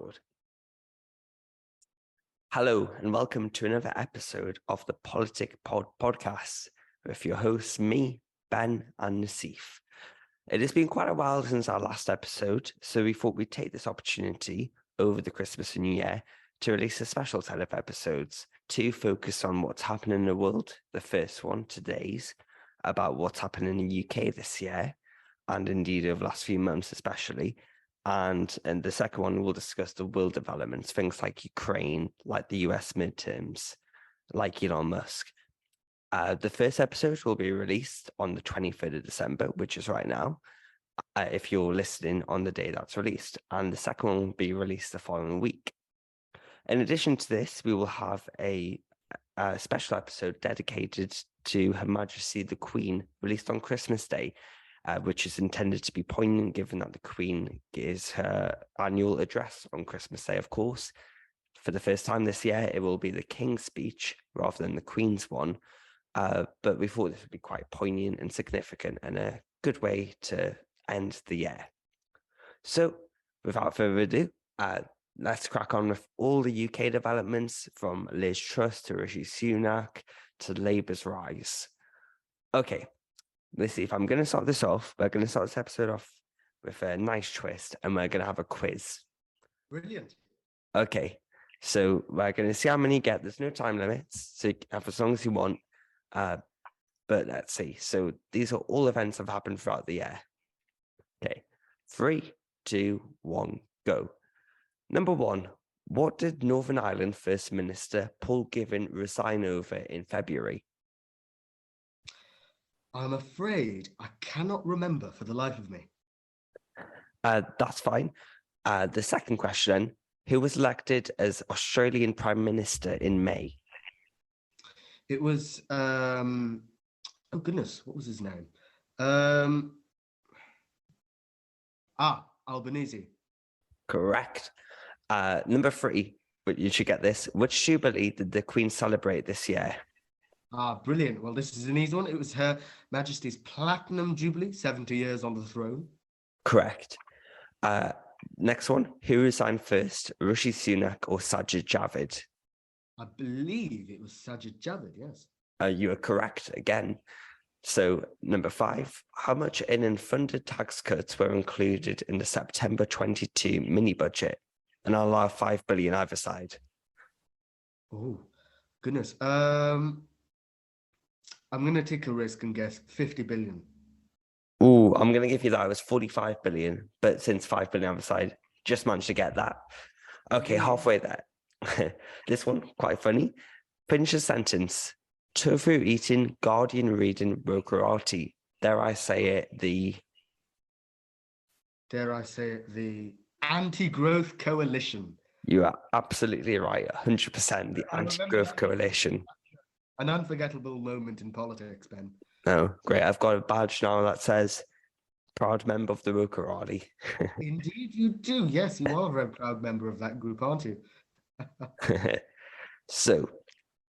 record. Hello and welcome to another episode of the Politic Podcast with your hosts, me, Ben and Nasif. It has been quite a while since our last episode, so we thought we'd take this opportunity over the Christmas and New Year to release a special set of episodes to focus on what's happening in the world. The first one, today's, about what's happened in the UK this year, and indeed over the last few months especially. And the second one, we'll discuss the world developments, things like Ukraine, like the US midterms, like Elon Musk. The first episode will be released on the 23rd of December, which is right now, if you're listening on the day that's released. And the second one will be released the following week. In addition to this, we will have a special episode dedicated to Her Majesty the Queen, released on Christmas Day, which is intended to be poignant given that the Queen gives her annual address on Christmas Day, of course. For the first time this year, it will be the King's speech rather than the Queen's one. But we thought this would be quite poignant and significant and a good way to end the year. So without further ado, let's crack on with all the UK developments, from Liz Truss to Rishi Sunak to Labour's rise. Okay. Let's see, if I'm going to start this off, we're going to start this episode off with a nice twist, and we're going to have a quiz. Brilliant. Okay, so we're going to see how many you get. There's no time limits, so you can have as long as you want. But let's see. So these are all events that have happened throughout the year. Okay, 3, 2, 1, go. Number 1, what did Northern Ireland First Minister Paul Givan resign over in February? I'm afraid I cannot remember for the life of me. That's fine. The second question, who was elected as Australian Prime Minister in May? It was, oh goodness, what was his name? Albanese. Correct. Number 3, but you should get this. Which jubilee did the Queen celebrate this year? Brilliant. Well, this is an easy one. It was Her Majesty's Platinum Jubilee, 70 years on the throne. Correct. Next one, who resigned first, Rishi Sunak or Sajid Javid? I believe it was Sajid Javid, yes. You are correct again. So number 5, how much in unfunded tax cuts were included in the September 22 mini budget? And I'll allow 5 billion either side. Oh, goodness. I'm going to take a risk and guess 50 billion. Oh, I'm going to give you that. It was 45 billion, but since 5 billion on the side, just managed to get that. Okay, halfway there. This one, quite funny. Finish a sentence. Tofu eating, Guardian reading, Rokarati. Dare I say it, the Anti-Growth Coalition. You are absolutely right, 100%. The Anti-Growth Coalition. An unforgettable moment in politics, Ben. Oh, great. I've got a badge now that says proud member of the Rokarati. Indeed you do. Yes, you are a very proud member of that group, aren't you? So,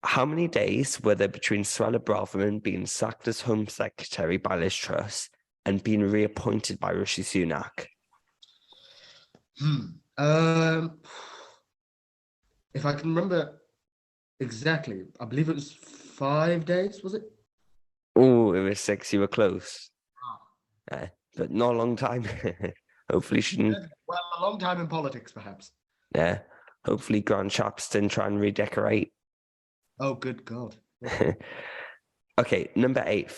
how many days were there between Suella Braverman being sacked as Home Secretary by Liz Truss and being reappointed by Rishi Sunak? If I can remember exactly, I believe it was 5 days, was it? Oh, it was 6. You were close. But not a long time. Hopefully shouldn't. Well, a long time in politics, perhaps. Yeah. Hopefully Grant Shapps didn't try and redecorate. Oh, good God. Okay, number 8.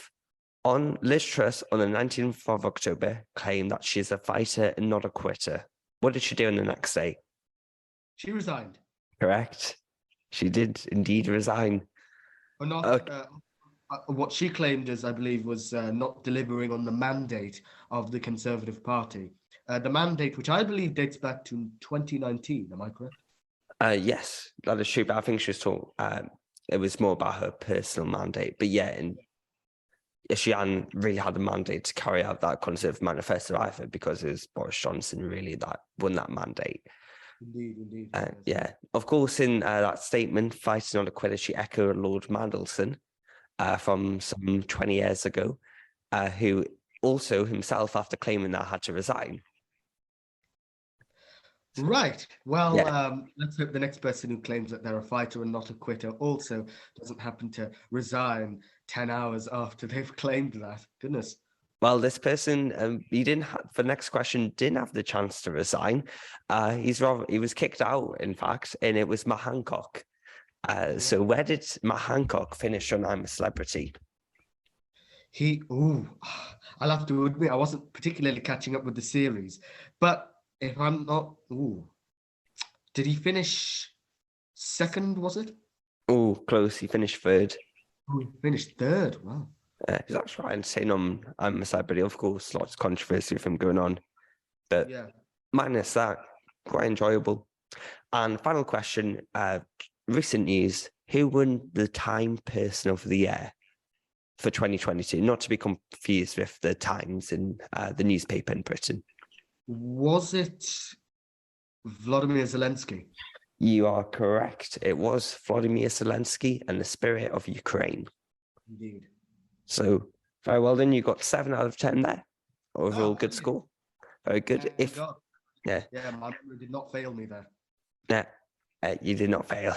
Liz Truss on the 19th of October claimed that she's a fighter and not a quitter. What did she do on the next day? She resigned. Correct. She did indeed resign. Or not. Okay. What she claimed is, I believe, was not delivering on the mandate of the Conservative Party. The mandate, which I believe dates back to 2019. Am I correct? Yes, that is true. But I think she was talking. It was more about her personal mandate. But yeah, and she hadn't really had a mandate to carry out that Conservative manifesto either, because it was Boris Johnson really that won that mandate. Indeed. Yeah, of course, in that statement, fighting on a quitter, she echoed Lord Mandelson from some 20 years ago, who also himself, after claiming that, had to resign. Right. Well, Yeah. let's hope the next person who claims that they're a fighter and not a quitter also doesn't happen to resign 10 hours after they've claimed that. Goodness. Well, this person, he didn't have, for the next question, didn't have the chance to resign. He was kicked out, in fact, and it was Matt Hancock. So where did Matt Hancock finish on I'm a Celebrity? Ooh, I'll have to admit, I wasn't particularly catching up with the series, but if I'm not, did he finish second, was it? Oh, close. He finished third. Oh, he finished third. Wow. That's right. And saying I'm a Celebrity, of course, lots of controversy with him going on. But Yeah. minus that, quite enjoyable. And final question, recent news, who won the Time Person of the Year for 2022? Not to be confused with the Times in the newspaper in Britain. Was it Vladimir Zelensky? You are correct. It was Vladimir Zelensky and the Spirit of Ukraine. Indeed. So very well done. You got 7 out of 10 there. Overall, good score. Very good. Yeah, my memory did not fail me there. Yeah, you did not fail.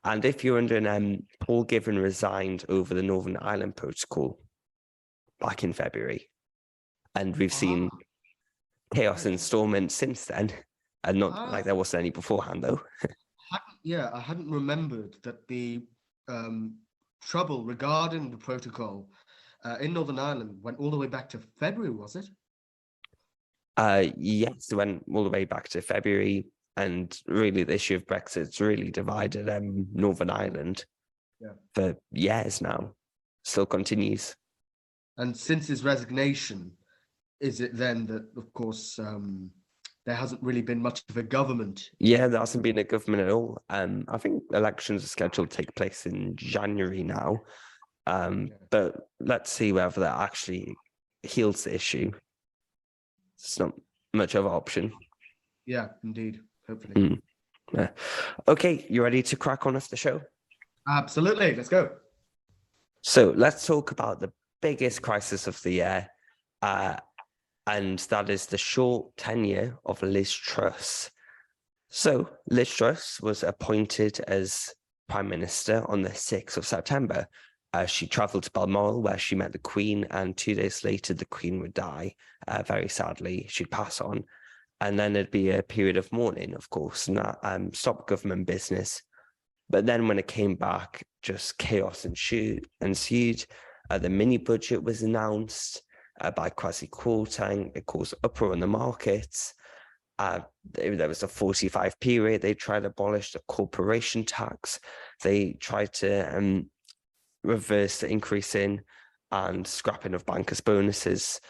And if you're wondering, Paul Given resigned over the Northern Ireland Protocol back in February, and we've seen chaos and storming since then, and not like there wasn't any beforehand though. I hadn't remembered that the trouble regarding the protocol in Northern Ireland went all the way back to February, was it? Yes, it went all the way back to February, and really the issue of Brexit's really divided Northern Ireland for years now. Still continues. And since his resignation, is it then that, of course, there hasn't really been much of a government? Yeah, there hasn't been a government at all. I think elections are scheduled to take place in January now. But let's see whether that actually heals the issue. It's not much of an option. Yeah, indeed. Hopefully. Yeah. Okay, you ready to crack on with the show? Absolutely. Let's go. So let's talk about the biggest crisis of the year. And that is the short tenure of Liz Truss. So Liz Truss was appointed as Prime Minister on the 6th of September. She travelled to Balmoral where she met the Queen, and 2 days later the Queen would die. Very sadly, she'd pass on. And then there'd be a period of mourning, of course, and that stopped government business. But then when it came back, just chaos ensued. The mini budget was announced by Kwasi Kwarteng. It caused uproar in the markets. There was a 45p rate. They tried to abolish the corporation tax. They tried to reverse the increase in and scrapping of bankers' bonuses.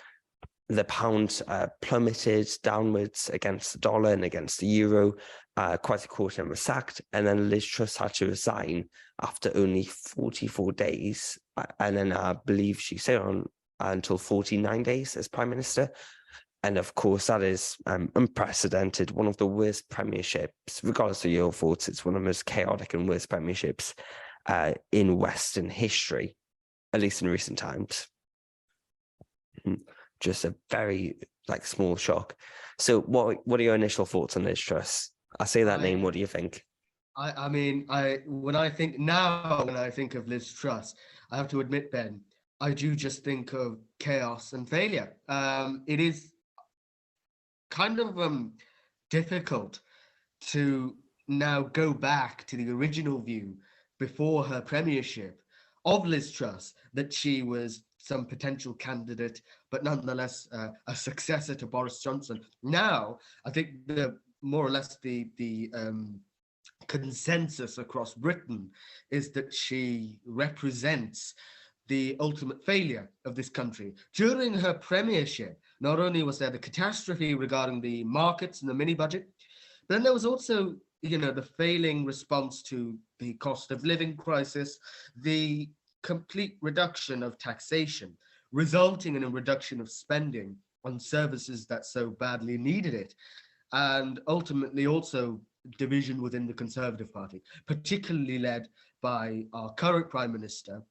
The pound plummeted downwards against the dollar and against the euro. Kwasi Kwarteng was sacked, and then Liz Truss had to resign after only 44 days. And then I believe she stayed on until 49 days as Prime Minister. And of course, that is unprecedented. One of the worst premierships, regardless of your thoughts, it's one of the most chaotic and worst premierships in Western history, at least in recent times. Just a very small shock. So what are your initial thoughts on Liz Truss? I say that name, what do you think? I mean, when I think of Liz Truss, I have to admit, Ben, I do just think of chaos and failure. It is kind of difficult to now go back to the original view before her premiership of Liz Truss, that she was some potential candidate, but nonetheless a successor to Boris Johnson. Now, I think more or less the consensus across Britain is that she represents the ultimate failure of this country. During her premiership, not only was there the catastrophe regarding the markets and the mini budget, but then there was also, the failing response to the cost of living crisis, the complete reduction of taxation, resulting in a reduction of spending on services that so badly needed it, and ultimately also division within the Conservative Party, particularly led by our current Prime Minister,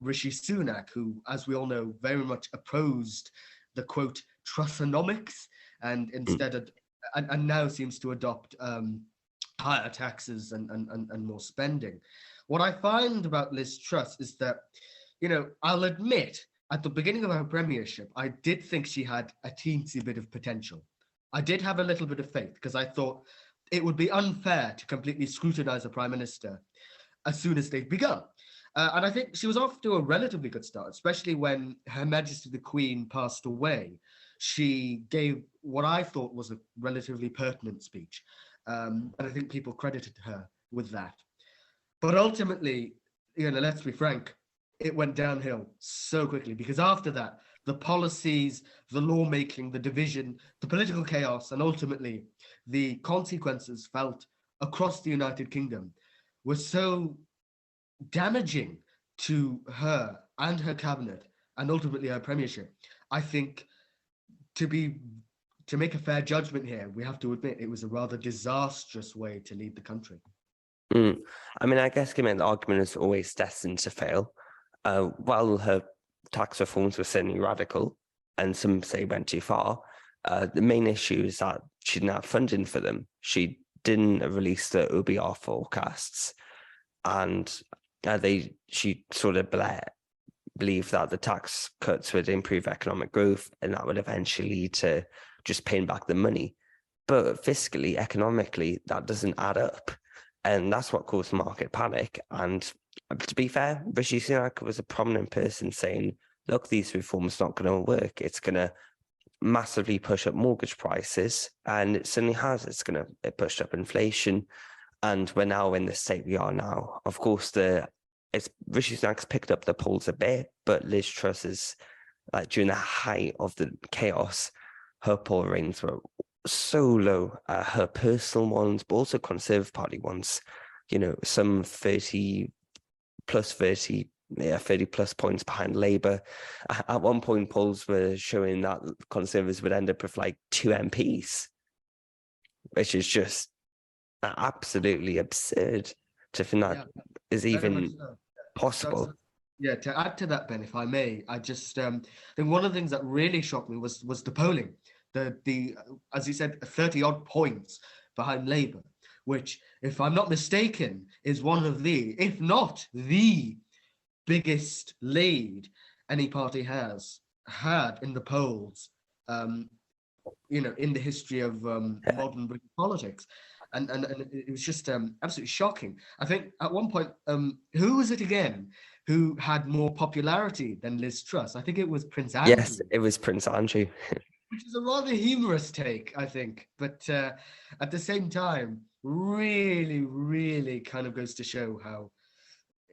Rishi Sunak, who, as we all know, very much opposed the quote Trussonomics and instead and now seems to adopt higher taxes and more spending. What I find about Liz Truss is that, I'll admit at the beginning of her premiership, I did think she had a teensy bit of potential. I did have a little bit of faith because I thought it would be unfair to completely scrutinize a prime minister as soon as they've begun. And I think she was off to a relatively good start, especially when Her Majesty the Queen passed away. She gave what I thought was a relatively pertinent speech. And I think people credited her with that. But ultimately, let's be frank, it went downhill so quickly because after that, the policies, the lawmaking, the division, the political chaos, and ultimately the consequences felt across the United Kingdom were so damaging to her and her cabinet and ultimately her premiership. I think to make a fair judgment here, we have to admit it was a rather disastrous way to lead the country. I mean, I guess the argument is always destined to fail. While her tax reforms were certainly radical, and some say went too far, the main issue is that she didn't have funding for them. She didn't release the OBR forecasts, and she sort of believed that the tax cuts would improve economic growth, and that would eventually lead to just paying back the money. But fiscally, economically, that doesn't add up. And that's what caused market panic. And to be fair, Rishi Sunak was a prominent person saying, look, these reforms are not going to work. It's going to massively push up mortgage prices. And it certainly has. It's going to push up inflation. And we're now in the state we are now. Of course, Rishi Sunak's picked up the polls a bit, but Liz Truss is, during the height of the chaos, her poll ratings were so low, her personal ones, but also Conservative Party ones, some 30 plus points behind Labour. At one point, polls were showing that Conservatives would end up with 2 MPs, which is just absolutely absurd to think that is even possible. Yeah, to add to that, Ben, if I may, I just think one of the things that really shocked me was the polling. The as you said, 30 odd points behind Labour, which, if I'm not mistaken, is one of the, if not the biggest lead any party has had in the polls, in the history of modern British politics. And it was just absolutely shocking. I think at one point, who was it again who had more popularity than Liz Truss? I think it was Prince Andrew. Yes, it was Prince Andrew. Which is a rather humorous take, I think. But at the same time, really, really kind of goes to show how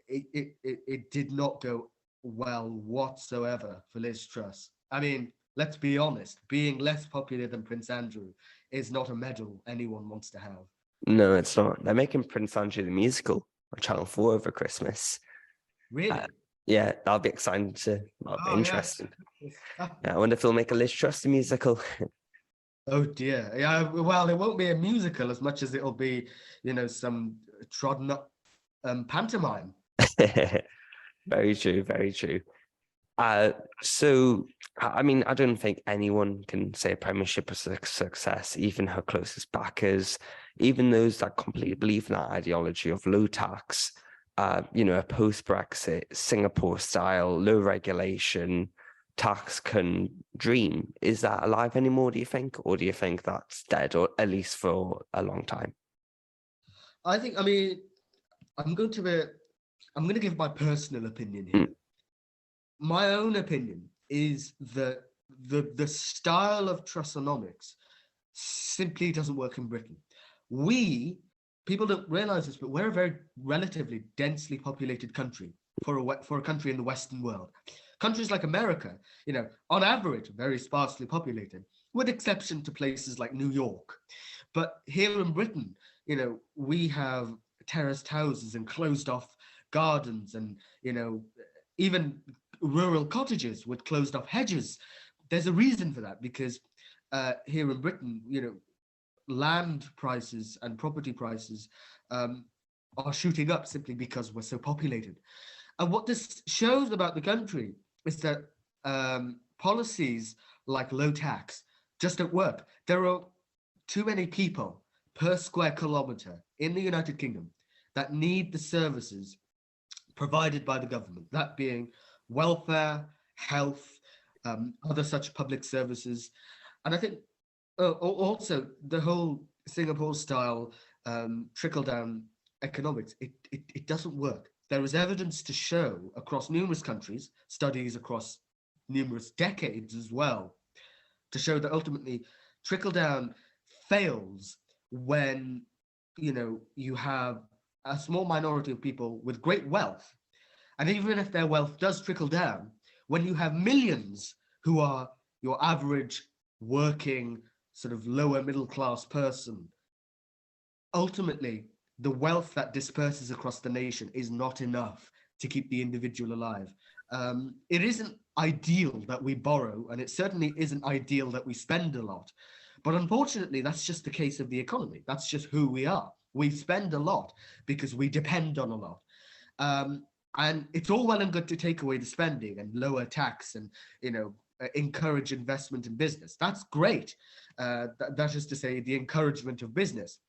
it did not go well whatsoever for Liz Truss. I mean, let's be honest, being less popular than Prince Andrew is not a medal anyone wants to have. No, it's not. They're making Prince Andrew the musical on Channel 4 over Christmas. Really? Yeah, that'll be exciting. That'll be interesting. Yeah, I wonder if they'll make a Liz Truss the musical. Oh dear. Yeah, well, it won't be a musical as much as it'll be, some trodden up pantomime. Very true, very true. So, I mean, I don't think anyone can say a premiership was a success, even her closest backers, even those that completely believe in that ideology of low tax, a post-Brexit, Singapore-style, low regulation, tax-con dream. Is that alive anymore, do you think? Or do you think that's dead, or at least for a long time? I'm going to give my personal opinion here. My own opinion is that the style of Trussonomics simply doesn't work in Britain. People don't realize this, but we're a very relatively densely populated country for a country in the Western world. Countries like America, on average, very sparsely populated, with exception to places like New York. But here in Britain, we have terraced houses and closed off gardens and, even rural cottages with closed off hedges. There's a reason for that, because here in Britain, land prices and property prices are shooting up simply because we're so populated. And what this shows about the country is that policies like low tax just don't work. There are too many people per square kilometre in the United Kingdom that need the services provided by the government, that being welfare, health, other such public services. And I think also the whole Singapore style trickle down economics, it doesn't work. There is evidence to show across numerous countries, studies across numerous decades as well, to show that ultimately trickle down fails when you have a small minority of people with great wealth. And even if their wealth does trickle down, when you have millions who are your average working sort of lower middle class person, ultimately the wealth that disperses across the nation is not enough to keep the individual alive. It isn't ideal that we borrow, and it certainly isn't ideal that we spend a lot. But unfortunately, that's just the case of the economy. That's just who we are. We spend a lot because we depend on a lot. And it's all well and good to take away the spending and lower tax and, encourage investment in business. That's great. That is to say, the encouragement of business.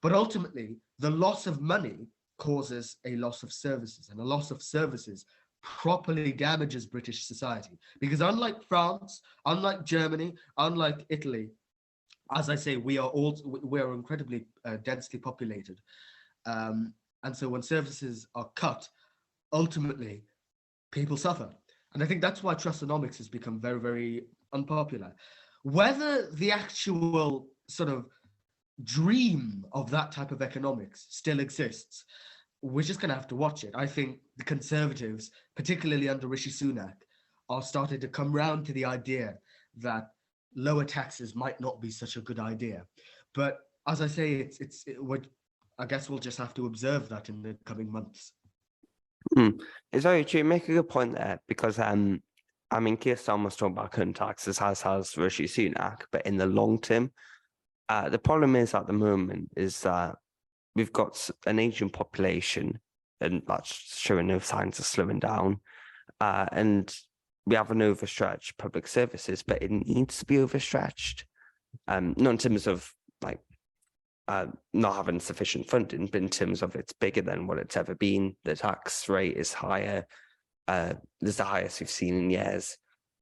But ultimately, the loss of money causes a loss of services, and a loss of services properly damages British society. Because unlike France, unlike Germany, unlike Italy, as I say, we're incredibly densely populated. And so when services are cut, ultimately, people suffer. And I think that's why Trussonomics has become very, very unpopular. Whether the actual sort of dream of that type of economics still exists, we're just going to have to watch it. I think the Conservatives, particularly under Rishi Sunak, are starting to come round to the idea that lower taxes might not be such a good idea. But as I say, I guess we'll just have to observe that in the coming months. It's very true. You make a good point there, because Keir Starmer was talking about cutting taxes, as has Rishi Sunak, but in the long term, the problem is at the moment is that we've got an aging population, and that's showing no signs of slowing down, and we have an overstretched public services, but it needs to be overstretched, not in terms of not having sufficient funding, but in terms of it's bigger than what it's ever been. The tax rate is higher. There's the highest we've seen in years,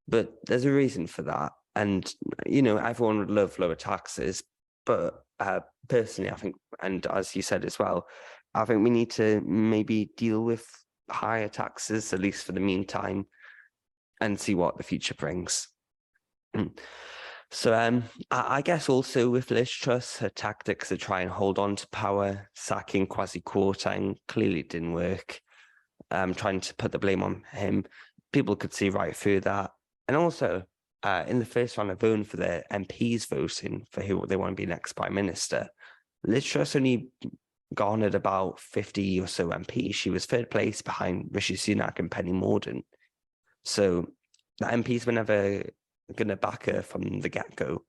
but there's a reason for that. And, everyone would love lower taxes, but personally, I think, and as you said as well, I think we need to maybe deal with higher taxes, at least for the meantime, and see what the future brings. So I guess also with Liz Truss, her tactics to try and hold on to power, sacking Kwasi Kwarteng, clearly didn't work. Trying to put the blame on him, people could see right through that. And also, in the first round of voting for the MPs voting for who they want to be next Prime Minister, Liz Truss only garnered about 50 or so MPs. She was third place behind Rishi Sunak and Penny Mordaunt. So the MPs were never going to back her from the get-go,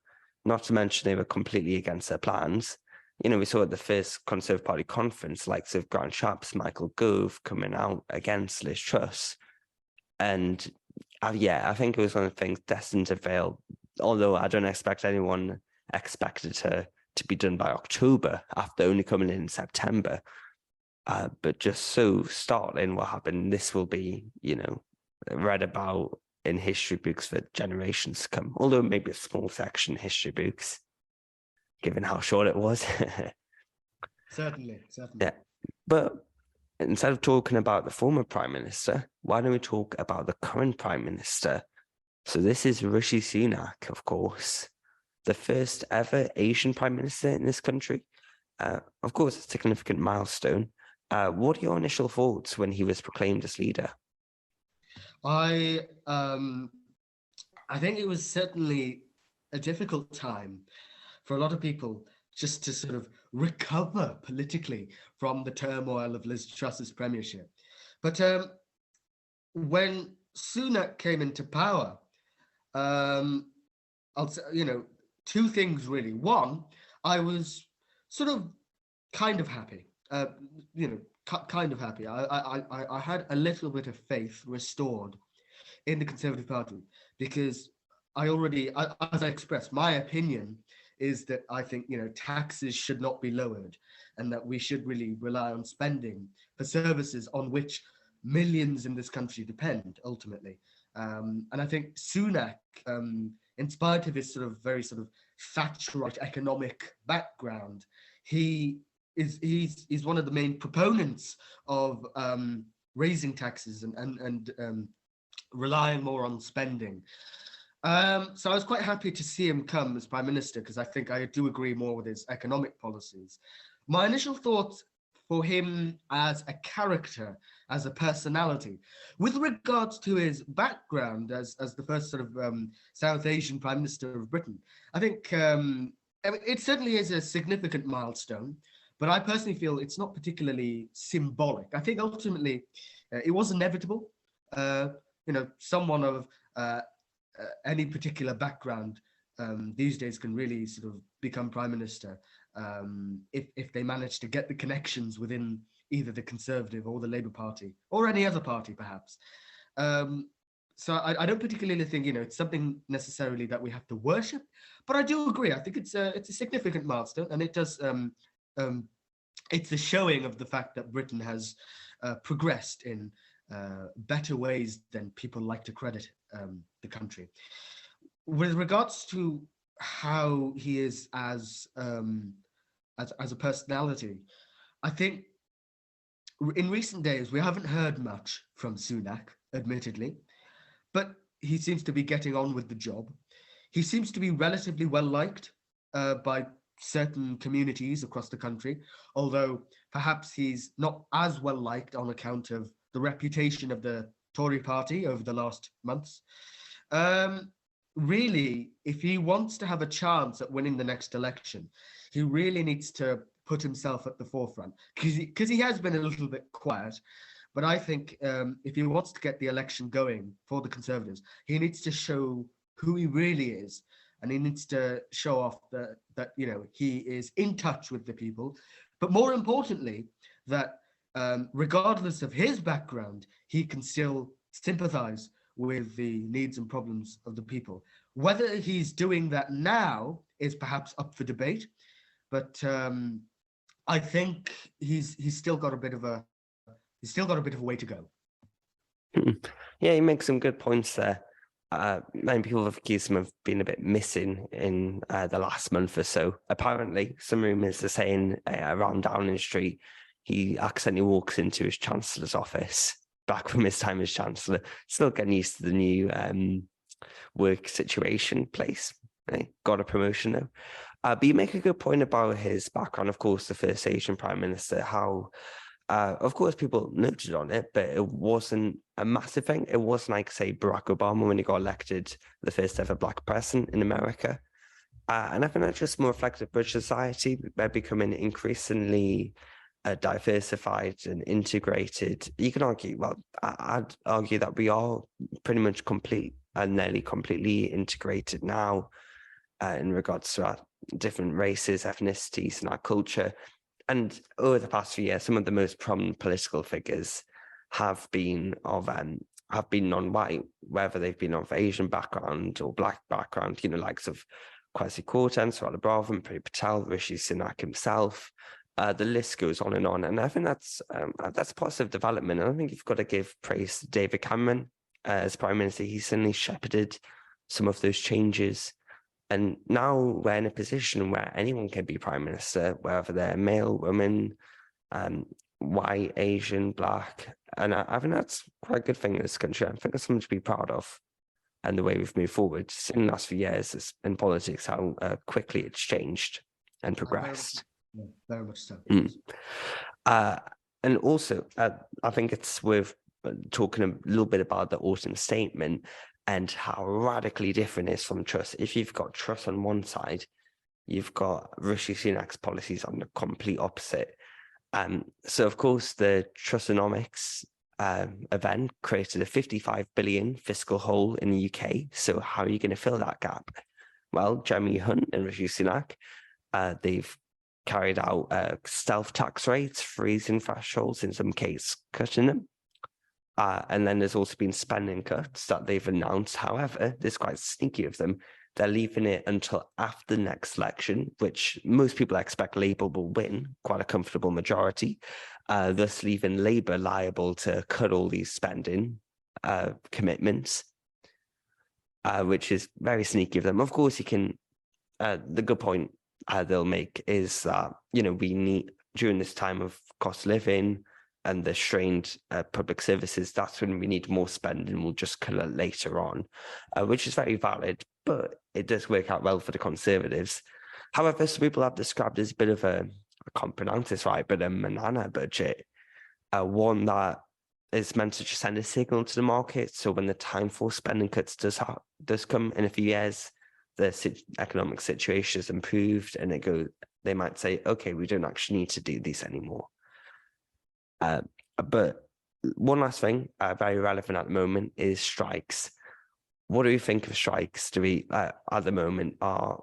not to mention they were completely against her plans. We saw at the first Conservative Party conference, likes of Grant Shapps, Michael Gove coming out against Liz Truss. And I think it was one of the things destined to fail, although I don't expect anyone expected her to be done by October after only coming in September. But just so startling what happened, this will be, read about in history books for generations to come, although maybe a small section history books, given how short it was. Certainly. Yeah. But instead of talking about the former Prime Minister, why don't we talk about the current Prime Minister? So this is Rishi Sunak, of course, the first ever Asian Prime Minister in this country. Of course, a significant milestone. What are your initial thoughts when he was proclaimed as leader? I think it was certainly a difficult time for a lot of people just to sort of recover politically from the turmoil of Liz Truss's premiership. But when Sunak came into power, I'll say, two things really. One, I was sort of kind of happy. Kind of happy. I had a little bit of faith restored in the Conservative Party, because as I expressed, my opinion is that I think, taxes should not be lowered, and that we should really rely on spending for services on which millions in this country depend ultimately. And I think Sunak, in spite of his very Thatcherite economic background, he's one of the main proponents of raising taxes and relying more on spending. So I was quite happy to see him come as Prime Minister, because I think I do agree more with his economic policies. My initial thoughts for him as a character, as a personality, with regards to his background as the first South Asian Prime Minister of Britain, I think it certainly is a significant milestone, but I personally feel it's not particularly symbolic. I think ultimately it was inevitable. Someone of any particular background these days can really become Prime Minister if they manage to get the connections within either the Conservative or the Labour Party or any other party, perhaps. So I don't particularly think it's something necessarily that we have to worship, but I do agree. I think it's a significant milestone, and it does it's a showing of the fact that Britain has progressed in better ways than people like to credit the country. With regards to how he is as a personality, I think in recent days we haven't heard much from Sunak, admittedly, but he seems to be getting on with the job. He seems to be relatively well liked by certain communities across the country, although perhaps he's not as well liked on account of the reputation of the Tory party over the last months. Really, if he wants to have a chance at winning the next election, he really needs to put himself at the forefront, because he has been a little bit quiet. But I think if he wants to get the election going for the Conservatives, he needs to show who he really is, and he needs to show off that he is in touch with the people, but more importantly, that regardless of his background, he can still sympathize with the needs and problems of the people. Whether he's doing that now is perhaps up for debate, but I think he's still got a bit of a way to go. Yeah, he makes some good points there. Many people have accused him of being a bit missing in the last month or so. Apparently, some rumours are saying around Downing Street, he accidentally walks into his Chancellor's office back from his time as Chancellor, still getting used to the new work situation place. Got a promotion though. But you make a good point about his background, of course, the first Asian Prime Minister, how, of course, people noted on it, but it wasn't a massive thing. It wasn't like, say, Barack Obama when he got elected the first ever Black president in America. And I think that's just more reflective of British society. They're becoming increasingly diversified and integrated. You can argue, well, I'd argue that we are pretty much complete and nearly completely integrated now in regards to our different races, ethnicities, and our culture. And over the past few years, some of the most prominent political figures have been non-white, whether they've been of Asian background or Black background, likes of Kwasi Kwarteng, Swala Bravan, Priti Patel, Rishi Sunak himself. The list goes on, and I think that's positive development. And I think you've got to give praise to David Cameron as Prime Minister. He certainly shepherded some of those changes, and now we're in a position where anyone can be Prime Minister, whether they're male, woman, white, Asian, Black, and I think that's quite a good thing in this country. I think that's something to be proud of, and the way we've moved forward in the last few years in politics, how quickly it's changed and progressed. Very much so. And also, I think it's worth talking a little bit about the autumn statement and how radically different it is from Truss. If you've got Truss on one side, you've got Rishi Sunak's policies on the complete opposite. So, of course, the Trussonomics event created a 55 billion fiscal hole in the UK. So how are you going to fill that gap? Well, Jeremy Hunt and Rishi Sunak, they've carried out stealth tax rates, freezing thresholds, in some cases cutting them. And then there's also been spending cuts that they've announced. However, this is quite sneaky of them. they're leaving it until after the next election, which most people expect Labour will win, quite a comfortable majority, thus leaving Labour liable to cut all these spending commitments, which is very sneaky of them. Of course, you can, the good point they'll make is that, we need, during this time of cost of living and the strained public services, that's when we need more spending. We'll just cut it later on, which is very valid, but it does work out well for the Conservatives. However, some people have described it as a bit of I can't pronounce this right, but a banana budget, one that is meant to just send a signal to the market. So when the time for spending cuts does come in a few years, the economic situation is improved, and they might say, okay, we don't actually need to do this anymore. But one last thing, very relevant at the moment, is strikes. What do you think of strikes? At the moment,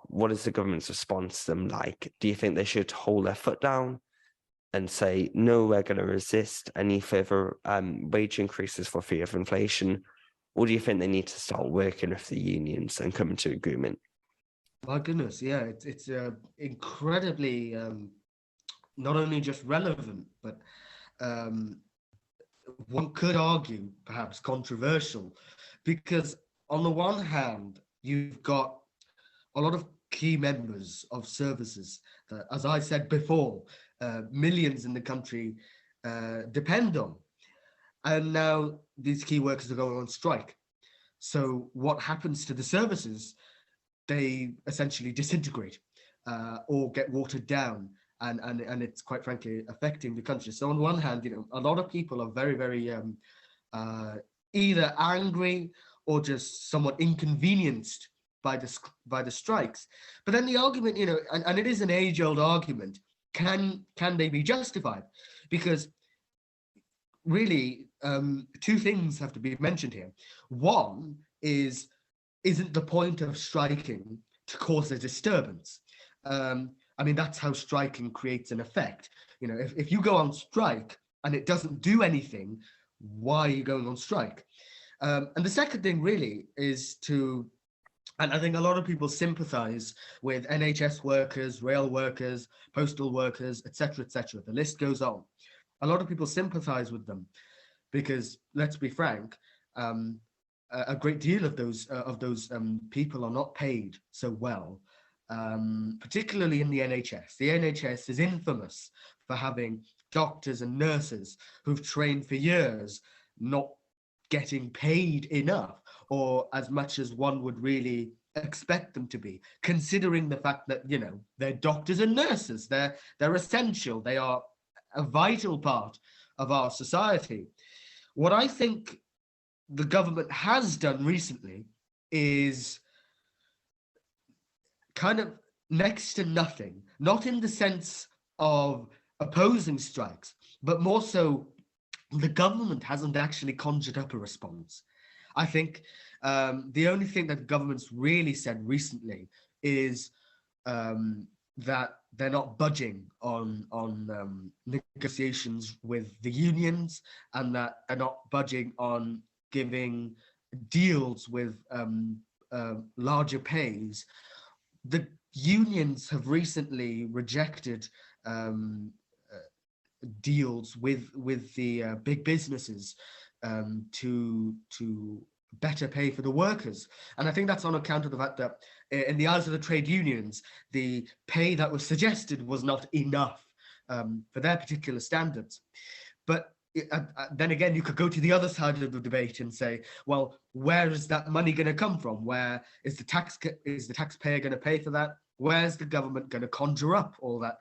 what is the government's response to them like? Do you think they should hold their foot down and say, no, we're going to resist any further wage increases for fear of inflation? Or do you think they need to start working with the unions and come to agreement? My goodness, yeah, it's incredibly not only just relevant, but one could argue perhaps controversial, because on the one hand, you've got a lot of key members of services that, as I said before, millions in the country depend on. And now these key workers are going on strike. So what happens to the services? They essentially disintegrate or get watered down. And it's quite frankly affecting the country. So on one hand, a lot of people are very, very either angry or just somewhat inconvenienced by the strikes. But then the argument, and it is an age-old argument, can they be justified? Because really, two things have to be mentioned here. One is, isn't the point of striking to cause a disturbance? That's how striking creates an effect. If you go on strike and it doesn't do anything, why are you going on strike? And the second thing really is and I think a lot of people sympathize with NHS workers, rail workers, postal workers, etc., etc. The list goes on. A lot of people sympathize with them because, let's be frank, a great deal of those people are not paid so well, particularly in the NHS. The NHS is infamous for having doctors and nurses who've trained for years not getting paid enough, or as much as one would really expect them to be, considering the fact that they're doctors and nurses. They're essential. They are a vital part of our society. What I think the government has done recently is kind of next to nothing, not in the sense of opposing strikes, but more so the government hasn't actually conjured up a response. I think the only thing that the government's really said recently is that they're not budging on negotiations with the unions, and that they're not budging on giving deals with larger pays. The unions have recently rejected deals with the big businesses to better pay for the workers. And I think that's on account of the fact that in the eyes of the trade unions, the pay that was suggested was not enough for their particular standards. But then again, you could go to the other side of the debate and say, well, where is that money going to come from? Where is the taxpayer going to pay for that? Where's the government going to conjure up all that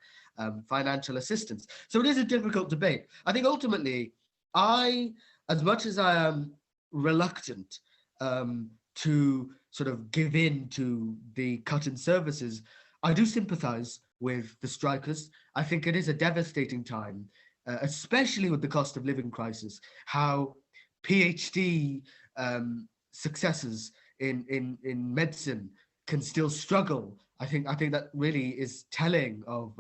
financial assistance? So it is a difficult debate. I think ultimately, as much as I am reluctant to sort of give in to the cut in services, I do sympathize with the strikers. I think it is a devastating time, especially with the cost of living crisis, how PhD successes in medicine can still struggle. I think that really is telling of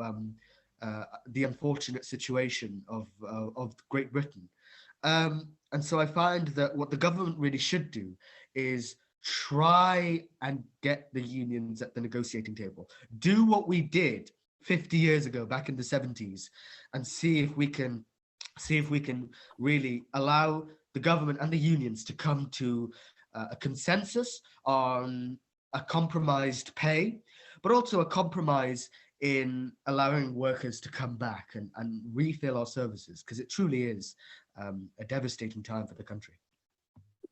the unfortunate situation of Great Britain. And so I find that what the government really should do is try and get the unions at the negotiating table. Do what we did 50 years ago, back in the 70s, and see if we can really allow the government and the unions to come to a consensus on a compromised pay, but also a compromise in allowing workers to come back and refill our services, because it truly is a devastating time for the country.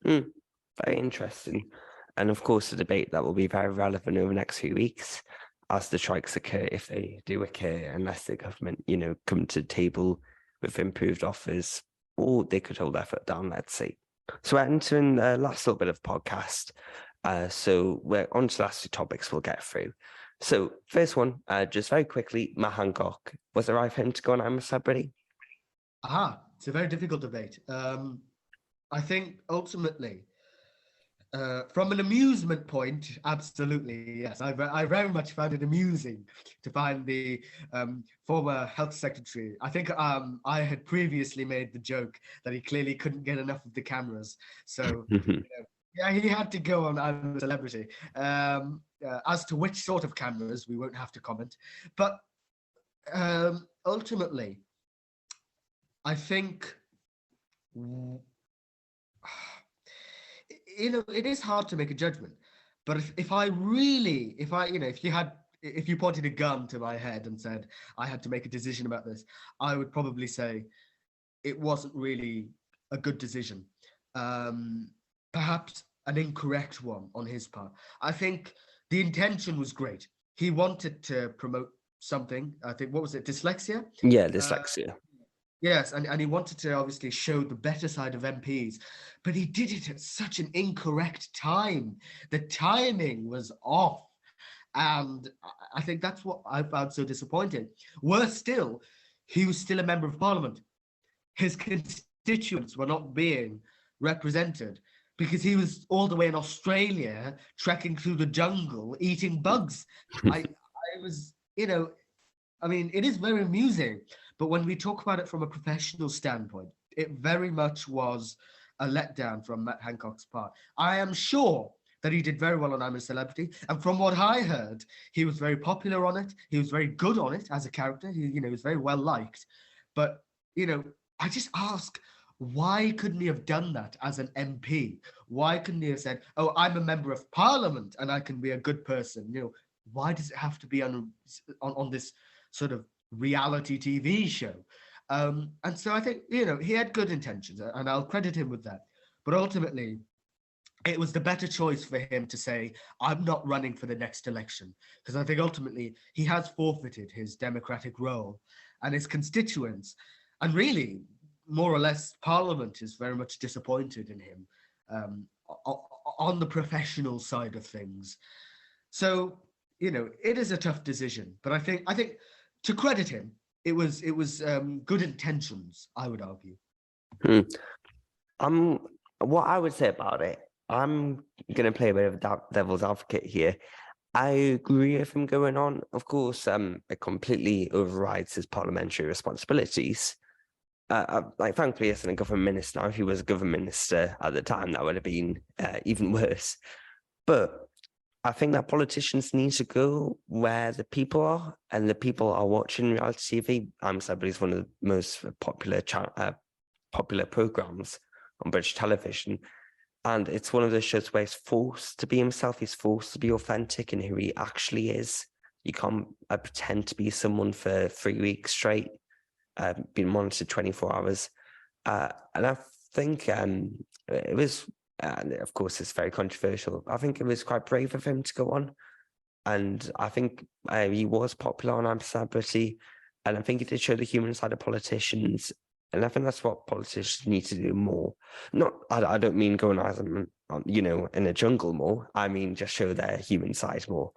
Very interesting. And of course, a debate that will be very relevant over the next few weeks as the strikes occur, if they do occur, unless the government, come to the table with improved offers, or they could hold their foot down, let's say. So we're entering the last little bit of podcast. So we're on to the last two topics we'll get through. So first one, just very quickly, Matt Hancock. Was it right for him to go on I'm a Celebrity? It's a very difficult debate. I think ultimately, from an amusement point, absolutely, yes. I very much found it amusing to find the former health secretary. I think I had previously made the joke that he clearly couldn't get enough of the cameras. So, yeah, he had to go on I'm a Celebrity. As to which sort of cameras, we won't have to comment. But ultimately, I think... it is hard to make a judgment, but if you pointed a gun to my head and said I had to make a decision about this, I would probably say it wasn't really a good decision. Perhaps an incorrect one on his part. I think the intention was great. He wanted to promote something. I think, what was it? Dyslexia? Yeah, dyslexia. Yes, and he wanted to obviously show the better side of MPs, but he did it at such an incorrect time. The timing was off, and I think that's what I found so disappointing. Worse still, he was still a member of parliament. His constituents were not being represented because he was all the way in Australia, trekking through the jungle, eating bugs. I was, it is very amusing. But when we talk about it from a professional standpoint, it very much was a letdown from Matt Hancock's part. I am sure that he did very well on I'm a Celebrity. And from what I heard, he was very popular on it. He was very good on it as a character. He was very well liked. But, I just ask, why couldn't he have done that as an MP? Why couldn't he have said, oh, I'm a member of parliament and I can be a good person? Why does it have to be on this sort of reality TV show? And so I think, he had good intentions, and I'll credit him with that. But ultimately, it was the better choice for him to say, I'm not running for the next election, because I think ultimately he has forfeited his democratic role, and his constituents, and really, more or less, Parliament is very much disappointed in him on the professional side of things. So, it is a tough decision, but I think to credit him, it was good intentions, I would argue. What I would say about it, I'm going to play a bit of devil's advocate here. I agree with him going on. Of course, it completely overrides his parliamentary responsibilities. Frankly, as a government minister, now, if he was a government minister at the time, that would have been even worse. But I think that politicians need to go where the people are, and the people are watching reality TV. I'm Celebrity is one of the most popular programs on British television, and it's one of those shows where he's forced to be himself. He's forced to be authentic in who he actually is. You can't pretend to be someone for 3 weeks straight, being monitored 24 hours. And I think it was. And of course, it's very controversial. I think it was quite brave of him to go on. And I think he was popular on I'm a Celebrity. And I think it did show the human side of politicians. And I think that's what politicians need to do more. I don't mean going as in a jungle more. I mean, just show their human side more.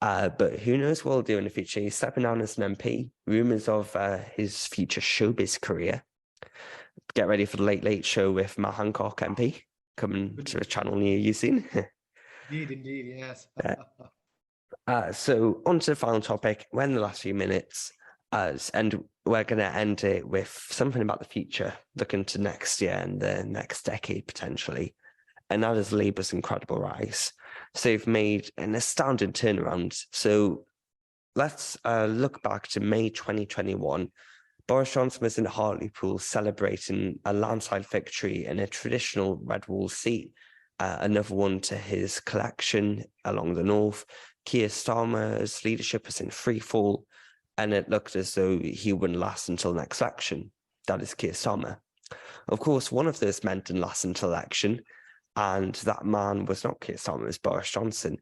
But who knows what he'll do in the future. He's stepping down as an MP. Rumours of his future showbiz career. Get ready for the Late Late Show with Matt Hancock MP. Coming to a channel near you soon. Indeed, yes. So on to the final topic. We're in the last few minutes, and we're going to end it with something about the future, looking to next year and the next decade potentially. and that is Labour's incredible rise. So they've made an astounding turnaround. So let's look back to May 2021. Boris Johnson was in Hartlepool celebrating a landslide victory in a traditional red wall seat, another one to his collection along the north. Keir Starmer's leadership was in free fall, and it looked as though he wouldn't last until next election. That is Keir Starmer. Of course, one of those men didn't last until election, and that man was not Keir Starmer, it was Boris Johnson.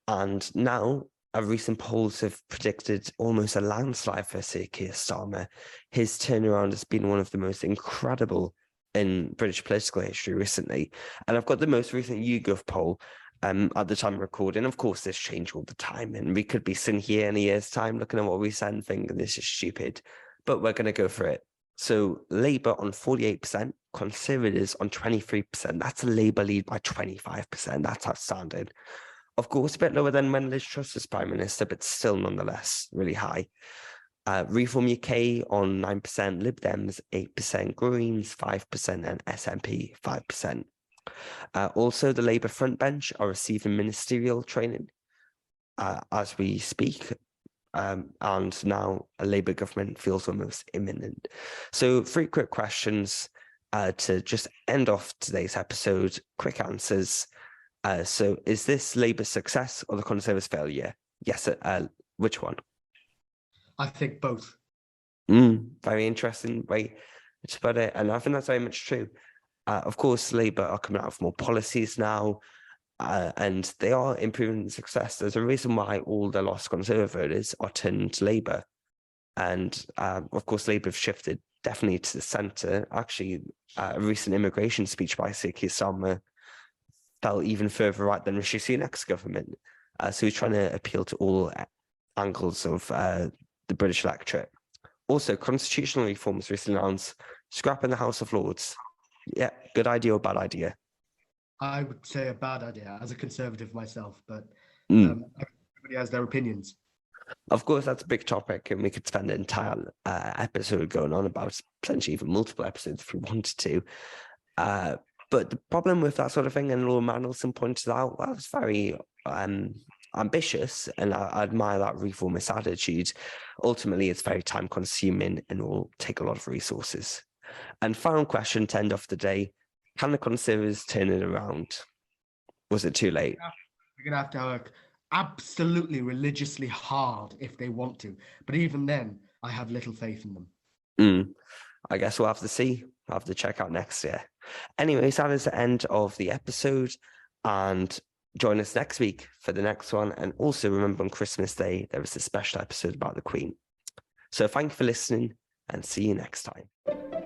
And now, recent polls have predicted almost a landslide for Sir Keir Starmer. His turnaround has been one of the most incredible in British political history recently. And I've got the most recent YouGov poll at the time of recording. Of course, this changes all the time, and we could be sitting here in a year's time looking at what we said and thinking this is stupid, but we're going to go for it. So Labour on 48%, Conservatives on 23%. That's a Labour lead by 25%. That's outstanding. Of course, a bit lower than when Liz Truss was Prime Minister, but still nonetheless really high. Reform UK on 9%, Lib Dems 8%, Greens 5%, and SNP 5%. Also, the Labour frontbench are receiving ministerial training as we speak, and now a Labour government feels almost imminent. So 3 quick questions to just end off today's episode, quick answers. So is this Labour's success or the Conservatives' failure? Yes, which one? I think both. Very interesting way to put it, and I think that's very much true. Of course, Labour are coming out with more policies now, and they are improving success. There's a reason why all the lost Conservative voters are turning to Labour. And of course, Labour have shifted definitely to the centre. Actually, a recent immigration speech by Sir Keir Starmer fell even further right than Rishi Sunak's government. So he's trying to appeal to all angles of the British electorate. Also, constitutional reforms recently announced scrapping the House of Lords. Yeah, good idea or bad idea? I would say a bad idea as a Conservative myself, but everybody has their opinions. Of course, that's a big topic, and we could spend an entire episode going on about, potentially even multiple episodes if we wanted to. But the problem with that sort of thing, and Lord Mandelson pointed out, well, it's very ambitious, and I admire that reformist attitude. Ultimately, it's very time-consuming and will take a lot of resources. And final question to end off the day, can the Conservatives turn it around? Was it too late? They're going to have to work absolutely religiously hard if they want to. But even then, I have little faith in them. I guess we'll have to see. We'll have to check out next year. Anyways, that is the end of the episode. And join us next week for the next one. And also remember, on Christmas Day, there is a special episode about the Queen. So thank you for listening, and see you next time.